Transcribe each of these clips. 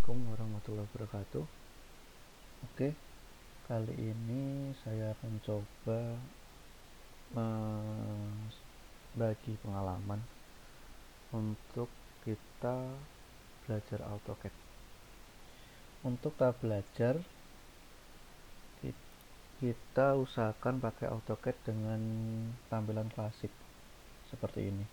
Assalamualaikum warahmatullahi wabarakatuh. Oke, kali ini saya akan coba bagi pengalaman untuk kita belajar AutoCAD. Untuk tahap belajar, kita usahakan pakai AutoCAD dengan tampilan klasik seperti ini.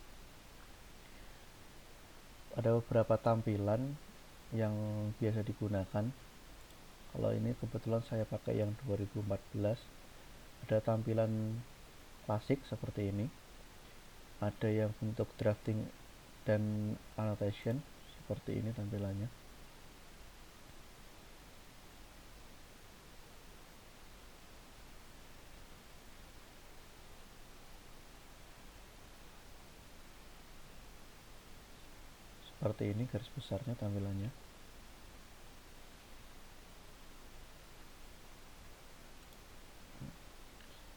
Ada beberapa tampilan yang biasa digunakan. Kalau ini kebetulan saya pakai yang 2014. Ada tampilan klasik seperti ini, ada yang bentuk drafting dan annotation seperti ini tampilannya. Seperti ini garis besarnya tampilannya.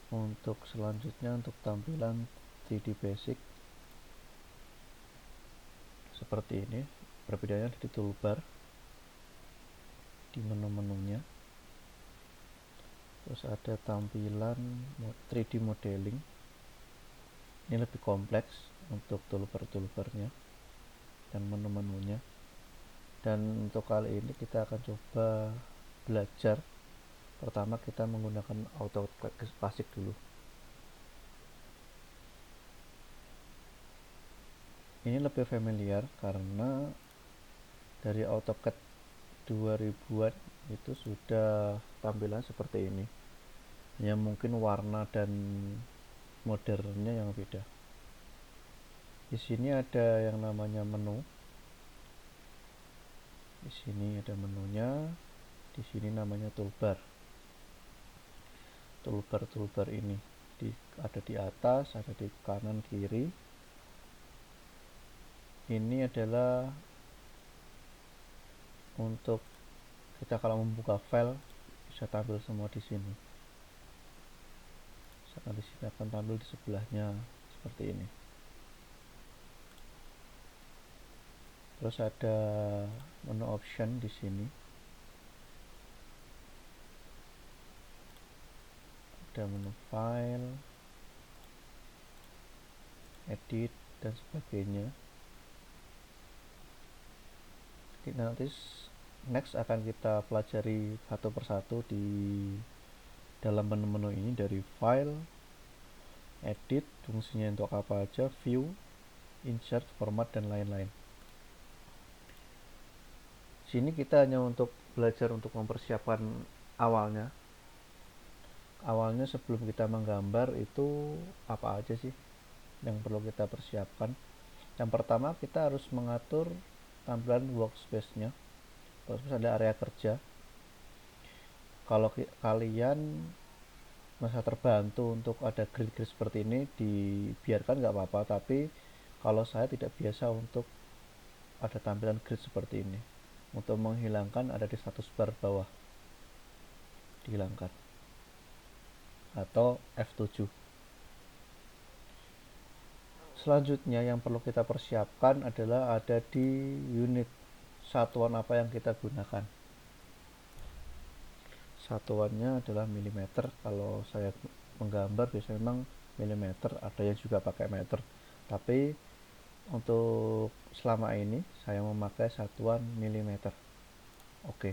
Untuk selanjutnya, untuk tampilan 3D basic seperti ini. Perbedaannya di toolbar, di menu-menunya. Terus ada tampilan 3D modeling. Ini lebih kompleks untuk toolbar-toolbarnya dan menu-menunya. Dan untuk kali ini kita akan coba belajar. Pertama kita menggunakan AutoCAD klasik dulu. Ini lebih familiar karena dari AutoCAD 2000-an itu sudah tampilan seperti ini. Ya mungkin warna dan modernnya yang beda. Di sini ada yang namanya menu. Di sini ada menunya. Di sini namanya toolbar. Toolbar ini ada di atas, ada di kanan kiri. Ini adalah untuk kita kalau membuka file bisa tampil semua di sini. Misalkan di sini akan tampil di sebelahnya seperti ini. Terus ada menu option di sini. Ada menu file, edit dan sebagainya. Nanti next akan kita pelajari satu persatu di dalam menu-menu ini, dari file, edit, fungsinya untuk apa aja, view, insert, format dan lain-lain. Sini kita hanya untuk belajar untuk mempersiapkan awalnya. Awalnya sebelum kita menggambar itu apa aja sih yang perlu kita persiapkan. Yang pertama kita harus mengatur tampilan workspace-nya. Terus ada area kerja. Kalau kalian masa terbantu untuk ada grid-grid seperti ini, dibiarkan nggak apa-apa, tapi kalau saya tidak biasa untuk ada tampilan grid seperti ini. Untuk menghilangkan ada di status bar bawah, dihilangkan, atau F7. Selanjutnya yang perlu kita persiapkan adalah ada di unit, satuan apa yang kita gunakan. Satuannya adalah milimeter. Kalau saya menggambar biasanya memang milimeter, ada yang juga pakai meter, tapi untuk selama ini saya memakai satuan milimeter. Oke.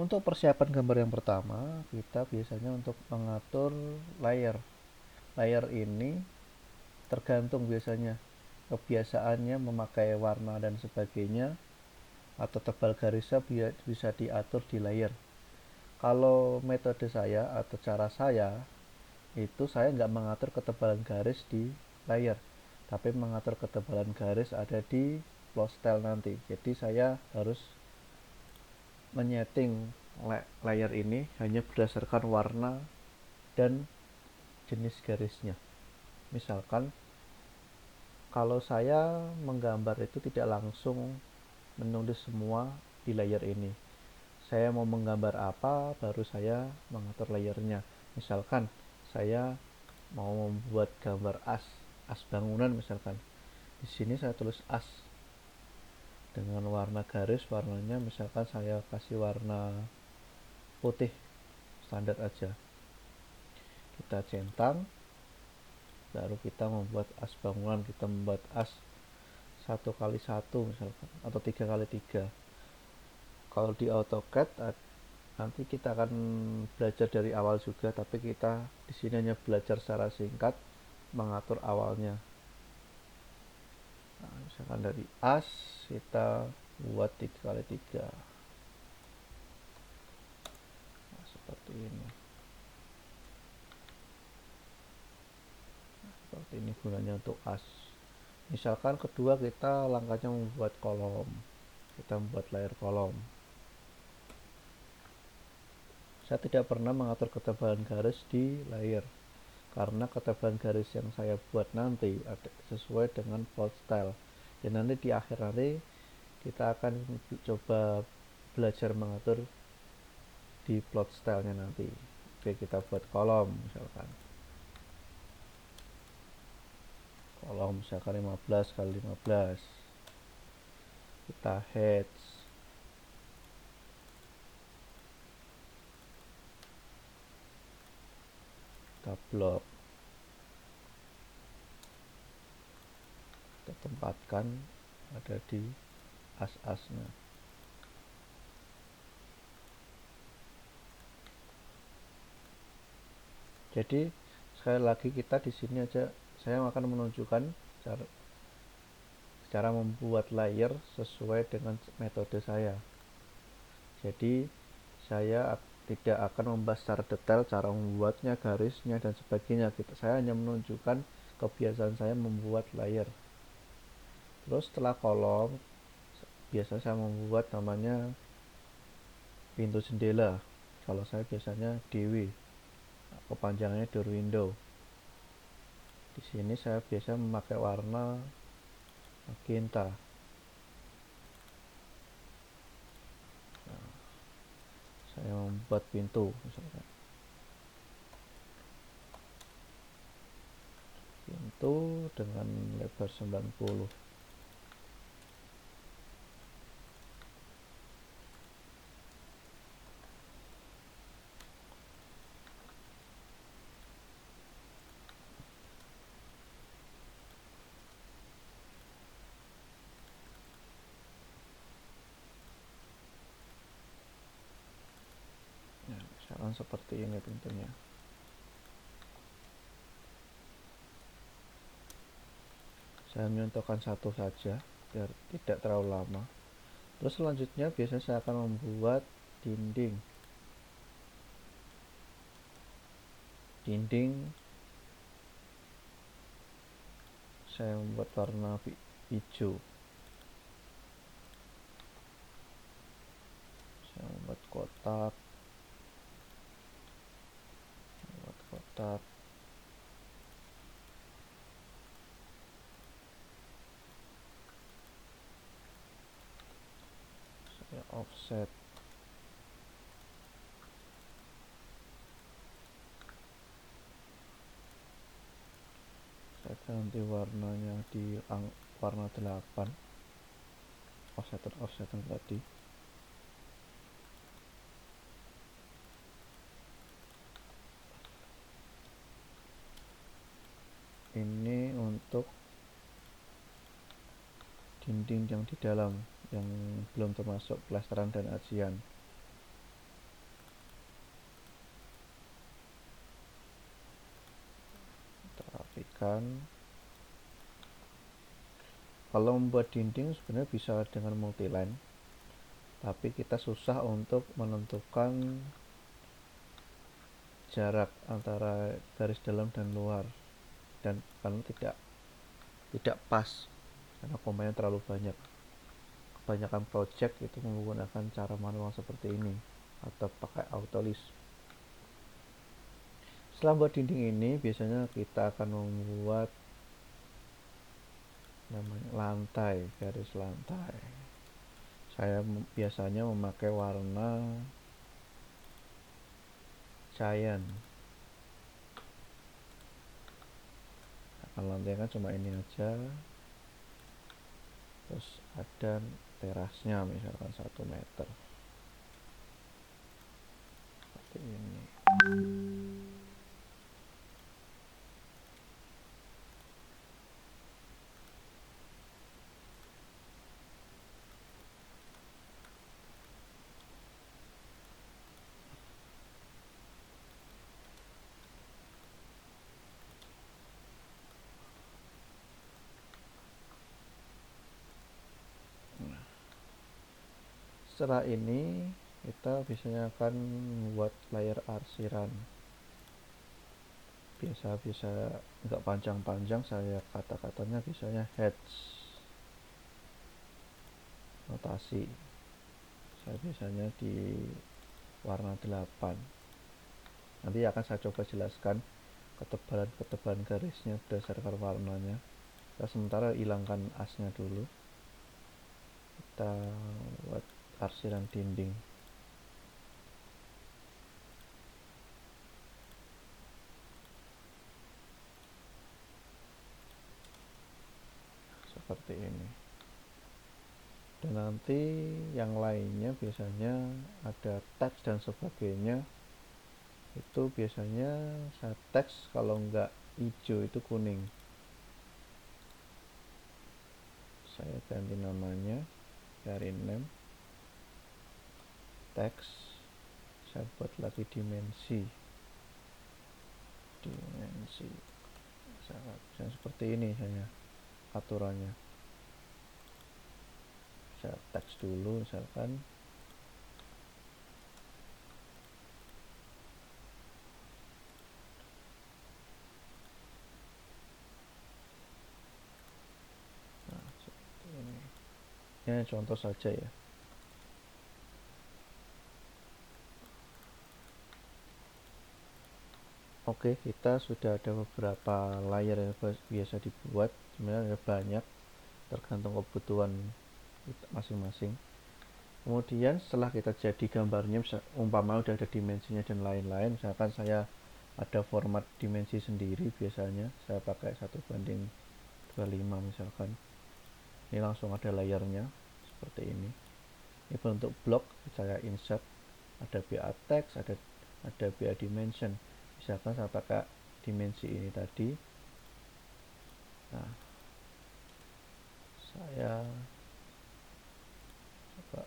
Untuk persiapan gambar yang pertama, kita biasanya untuk mengatur layer. Layer ini tergantung biasanya kebiasaannya memakai warna dan sebagainya, atau tebal garisnya bisa diatur di layer. Kalau metode saya atau cara saya itu, saya nggak mengatur ketebalan garis di layer, tapi mengatur ketebalan garis ada di flow style nanti. Jadi saya harus menyeting layer ini hanya berdasarkan warna dan jenis garisnya. Misalkan kalau saya menggambar itu tidak langsung menulis semua di layer ini. Saya mau menggambar apa, baru saya mengatur layernya. Misalkan saya mau membuat gambar as bangunan misalkan. Di sini saya tulis as. dengan warna garis. Warnanya misalkan saya kasih warna putih standar aja, kita centang, baru kita membuat as bangunan. Kita membuat as 1x1 misalkan, atau 3x3. Kalau di AutoCAD nanti kita akan belajar dari awal juga, tapi kita di sini hanya belajar secara singkat mengatur awalnya. Nah, misalkan dari as kita buat 3x3. Nah, seperti ini. Seperti ini gunanya untuk as. Misalkan kedua kita langkahnya membuat kolom, kita membuat layer kolom. Saya tidak pernah mengatur ketebalan garis di layer, karena ketebalan garis yang saya buat nanti sesuai dengan plot style. Dan nanti di akhir nanti kita akan coba belajar mengatur di plot stylenya nanti. Oke, kita buat kolom misalkan. Kolom misalkan 15x15. Kita heads. Kita block. Kita tempatkan ada di as-asnya. Jadi sekali lagi kita di sini aja saya akan menunjukkan cara membuat layer sesuai dengan metode saya. Jadi saya tidak akan membahas secara detail cara membuatnya, garisnya dan sebagainya. Saya hanya menunjukkan kebiasaan saya membuat layer. Terus setelah kolom, biasa saya membuat namanya pintu jendela. Kalau saya biasanya DW, kepanjangannya door window. Di sini saya biasa memakai warna magenta. Nah, saya membuat pintu misalkan. Pintu dengan lebar 90. Nah, misalkan seperti ini pintunya. Saya mencontohkan satu saja biar tidak terlalu lama. Terus selanjutnya biasanya saya akan membuat dinding. Saya membuat warna hijau. Saya membuat kotak. Saya offset. Saya ganti warnanya di warna 8. Offsetan tadi. Ini untuk dinding yang di dalam, yang belum termasuk plesteran dan ajian. Kita rapikan. Kalau membuat dinding sebenarnya bisa dengan multiline, tapi kita susah untuk menentukan jarak antara garis dalam dan luar, dan karena tidak pas karena pemainnya terlalu banyak. Kebanyakan project itu menggunakan cara manual seperti ini atau pakai autolist. Setelah buat dinding ini, biasanya kita akan membuat namanya lantai, garis lantai. Saya biasanya memakai warna cyan. Akan lantai kan cuma ini aja. Terus ada terasnya misalkan 1 meter seperti ini. Setelah ini kita biasanya akan membuat layer arsiran. Biasa nggak panjang-panjang, saya kata-katanya biasanya heads notasi. Saya biasanya di warna 8. Nanti akan saya coba jelaskan ketebalan garisnya berdasarkan warnanya. Kita sementara hilangkan asnya dulu. Kita buat arsiran dinding. Seperti ini. Dan nanti yang lainnya biasanya ada teks dan sebagainya. Itu biasanya saya teks, kalau enggak hijau itu kuning. Saya ganti namanya dari name, teks, saya buat lagi dimensi saya seperti ini saya aturannya. Saya teks dulu misalkan seperti ini. Ini contoh saja ya. Oke, kita sudah ada beberapa layer yang biasa dibuat. Sebenarnya ada banyak, tergantung kebutuhan masing-masing. Kemudian setelah kita jadi gambarnya, umpama udah ada dimensinya dan lain-lain, misalkan saya ada format dimensi sendiri, biasanya saya pakai 1:25 misalkan. Ini langsung ada layernya seperti ini. Ini bentuk blok, saya insert, ada BA text, ada BA dimension. Misalkan saya pakai dimensi ini tadi. Nah, saya coba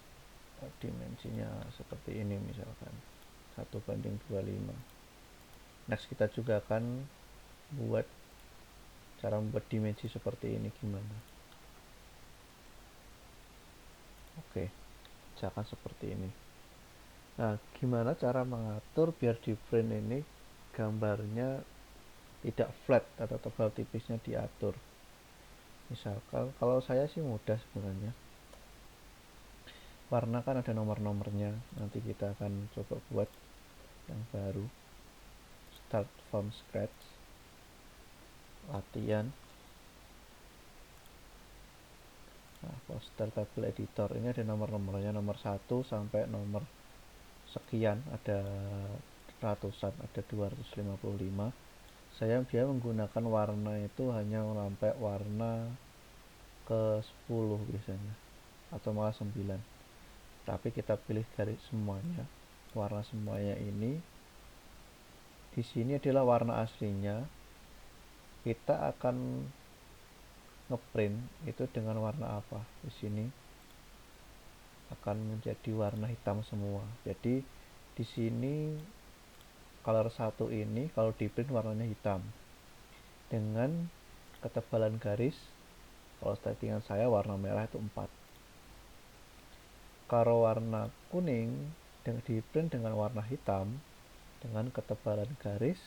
dimensinya seperti ini misalkan 1:25. Next kita juga akan buat cara membuat dimensi seperti ini gimana. Oke, misalkan seperti ini. Nah, gimana cara mengatur biar di print ini gambarnya tidak flat atau tebal tipisnya diatur. Misalkan kalau saya sih mudah sebenarnya. Warna kan ada nomor-nomornya, nanti kita akan coba buat yang baru. Start from scratch, latihan. Nah, poster table editor ini ada nomor-nomornya, nomor 1 sampai nomor sekian, ada ratusan, ada 255. Saya menggunakan warna itu hanya sampai warna ke 10 biasanya, atau malah 9. Tapi kita pilih garis semuanya, warna semuanya ini. Di sini adalah warna aslinya. Kita akan ngeprint itu dengan warna apa? Di sini akan menjadi warna hitam semua. Jadi di sini color 1 ini kalau di print warnanya hitam dengan ketebalan garis, kalau settingan saya warna merah itu 4. Kalau warna kuning di print dengan warna hitam dengan ketebalan garis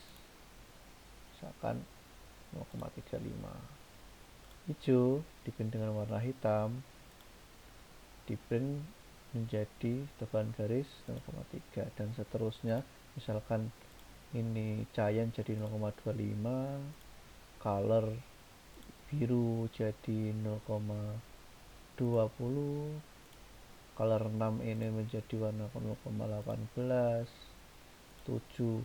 misalkan 0,35. Hijau di print dengan warna hitam, di print menjadi tebalan garis 0,3, dan seterusnya. Misalkan ini cyan jadi 0,25, color biru jadi 0,20, color 6 ini menjadi warna 0,18, 7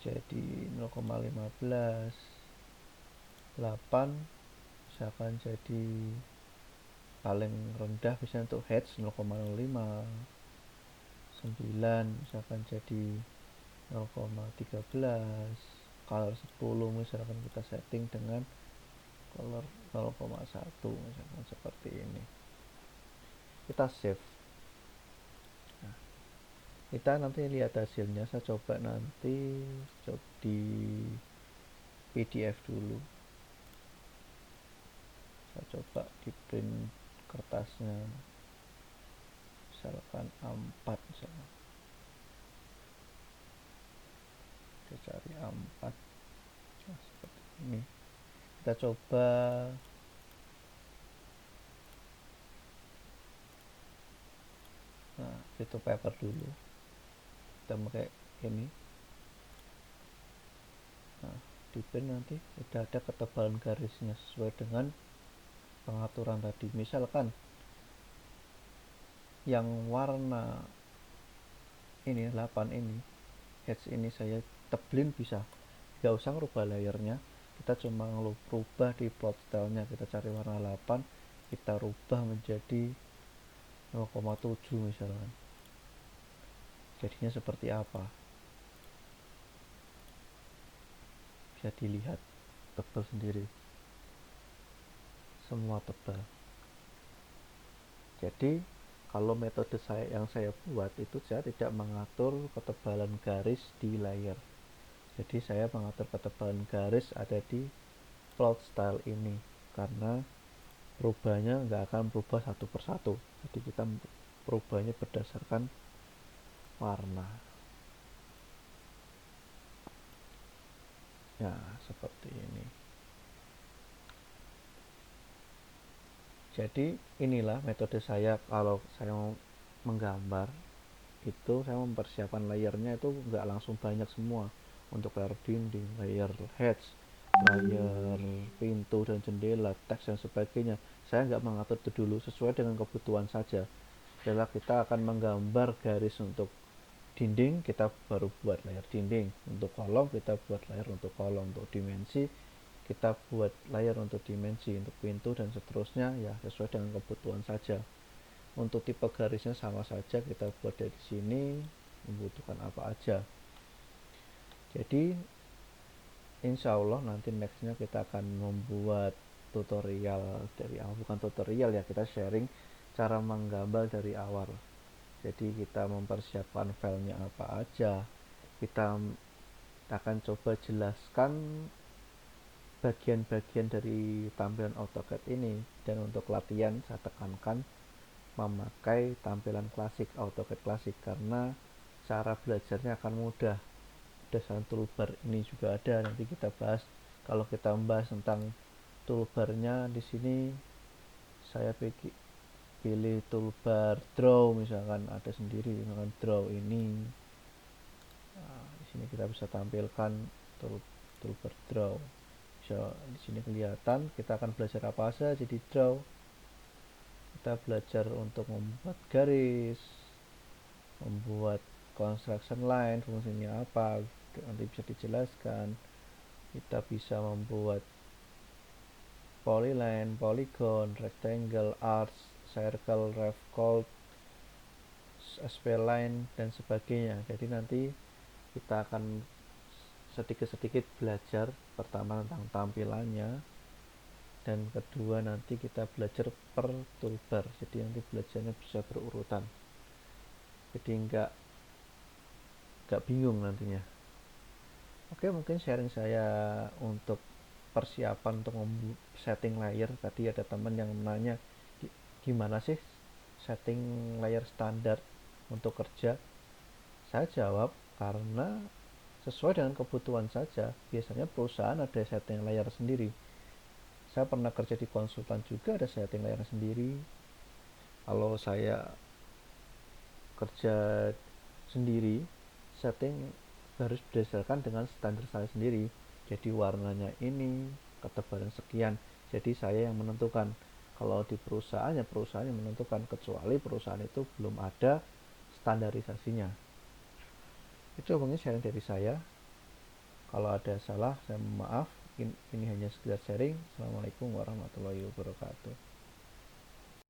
jadi 0,15, 8 misalkan jadi paling rendah misalnya untuk hedge 0,05, 9 misalkan jadi 0,13, color 10 misalkan kita setting dengan color 0,1 misalkan seperti ini, kita save. Nah, kita nanti lihat hasilnya. Saya coba nanti di PDF dulu, saya coba di print kertasnya misalkan A4 misalkan, kita cari A4. Nah, seperti ini kita coba itu paper dulu, kita pakai ini. Nah, di print nanti udah ada ketebalan garisnya sesuai dengan pengaturan tadi. Misalkan yang warna ini 8 ini, hedge ini saya tebelin, bisa nggak usah ngerubah layernya, kita cuma rubah di plot stylenya, kita cari warna 8, kita rubah menjadi 0,7 misalkan, jadinya seperti apa bisa dilihat, tebal sendiri, semua tebal. Jadi kalau metode yang saya buat itu, saya tidak mengatur ketebalan garis di layer, jadi saya mengatur ketebalan garis ada di plot style ini, karena perubahannya nggak akan berubah satu persatu, jadi kita perubahannya berdasarkan warna. Ya, seperti ini. Jadi inilah metode saya kalau saya mau menggambar itu. Saya mempersiapkan layernya itu nggak langsung banyak semua, untuk layer dinding, layer hedge, layer pintu dan jendela, teks dan sebagainya. Saya nggak mengatur itu dulu, sesuai dengan kebutuhan saja. Setelah kita akan menggambar garis untuk dinding, kita baru buat layer dinding. Untuk kolom kita buat layer untuk kolom. Untuk dimensi kita buat layer untuk dimensi. Untuk pintu dan seterusnya ya sesuai dengan kebutuhan saja. Untuk tipe garisnya sama saja, kita buat dari sini membutuhkan apa aja. Jadi insya Allah nanti nextnya kita akan membuat tutorial dari awal, bukan tutorial ya, kita sharing cara menggambar dari awal. Jadi kita mempersiapkan filenya apa aja, kita akan coba jelaskan bagian-bagian dari tampilan AutoCAD ini. Dan untuk latihan saya tekankan memakai tampilan klasik, AutoCAD klasik, karena cara belajarnya akan mudah. Dasar toolbar ini juga ada, nanti kita bahas. Kalau kita membahas tentang toolbarnya, di sini saya pilih toolbar draw misalkan, ada sendiri misalkan draw ini. Nah, di sini kita bisa tampilkan toolbar draw. Bisa di sini kelihatan kita akan belajar apa saja di draw. Kita belajar untuk membuat garis, membuat construction line, fungsinya apa, nanti bisa dijelaskan. Kita bisa membuat polyline, polygon, rectangle, arcs, circle, revolve, spline dan sebagainya. Jadi nanti kita akan sedikit-sedikit belajar, pertama tentang tampilannya, dan kedua nanti kita belajar per toolbar. Jadi nanti belajarnya bisa berurutan, jadi nggak bingung nantinya. Oke, mungkin sharing saya untuk persiapan untuk setting layer. Tadi ada teman yang menanya gimana sih setting layer standar untuk kerja. Saya jawab karena sesuai dengan kebutuhan saja. Biasanya perusahaan ada setting layer sendiri. Saya pernah kerja di konsultan juga ada setting layer sendiri. Kalau saya kerja sendiri, setting harus berdasarkan dengan standar saya sendiri. Jadi warnanya ini, ketebalan sekian. Jadi saya yang menentukan. Kalau di perusahaan ya perusahaan yang menentukan, kecuali perusahaan itu belum ada standarisasinya. Itu mungkin sharing dari saya. Kalau ada salah saya mohon maaf. Ini hanya sekedar sharing. Assalamualaikum warahmatullahi wabarakatuh.